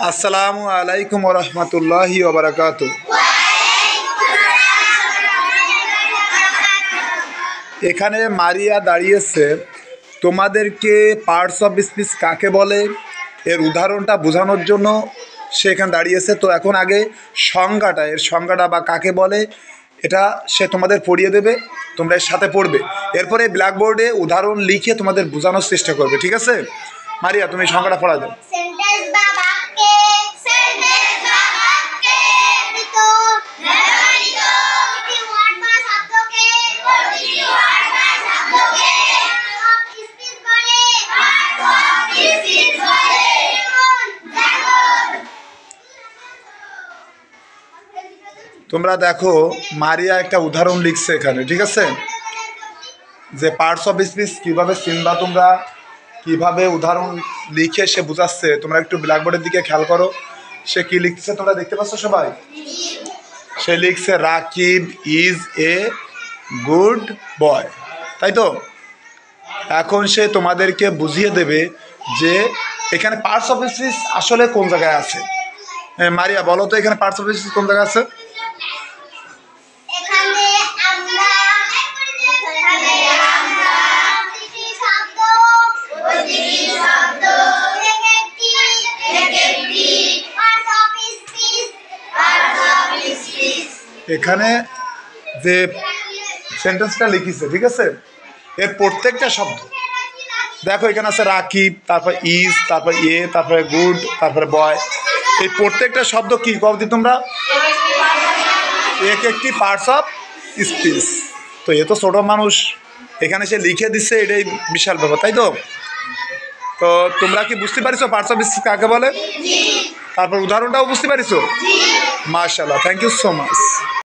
আসসালামু আলাইকুম রহমতুল্লাহি ওয়া বারাকাতুহু। এখানে মারিয়া দাঁড়িয়েছে তোমাদেরকে পার্টস অফ স্পিচ কাকে বলে এর উদাহরণটা বোঝানোর জন্য সে এখানে দাঁড়িয়েছে। তো এখন আগে এর সংজ্ঞাটা বা কাকে বলে এটা সে তোমাদের পড়িয়ে দেবে, তোমরা এর সাথে পড়বে। এরপরে ব্ল্যাকবোর্ডে উদাহরণ লিখে তোমাদের বোঝানোর চেষ্টা করবে, ঠিক আছে? মারিয়া, তুমি সংজ্ঞাটা পড়া দাও। তোমরা দেখো মারিয়া একটা উদাহরণ লিখছে এখানে, ঠিক আছে? যে পার্টস অফ স্পিচ কীভাবে চিনবা তোমরা, কীভাবে উদাহরণ লিখে সে বোঝাচ্ছে। তোমরা একটু ব্ল্যাকবোর্ডের দিকে খেয়াল করো, সে কী লিখছে তোমরা দেখতে পাচ্ছ সবাই? সে লিখছে Rakib is a good boy, তাই তো? এখন সে তোমাদেরকে বুঝিয়ে দেবে যে এখানে পার্টস অফ স্পিচ আসলে কোন জায়গায় আছে। মারিয়া বলো তো, এখানে পার্টস অফ স্পিচ কোন জায়গায় আছে? এখানে যে সেন্টেন্সটা লিখিছে, ঠিক আছে, এর প্রত্যেকটা শব্দ দেখো। এখানে আছে রাকিব, তারপর ইজ, তারপর এ, তারপরে গুড, তারপরে বয়। এই প্রত্যেকটা শব্দ কি কবদি তোমরা এক একটি পার্টস অফ স্পিচ। তো এ তো ছোটো মানুষ, এখানে সে লিখে দিচ্ছে, এটাই বিশাল ব্যাপার, তাই তো? তো তোমরা কি বুঝতে পারিছো পার্টস অফ স্পিচ কাকে বলে? তারপর উদাহরণটাও বুঝতে পারিছো? মাশাআল্লাহ, থ্যাংক ইউ সো মাচ।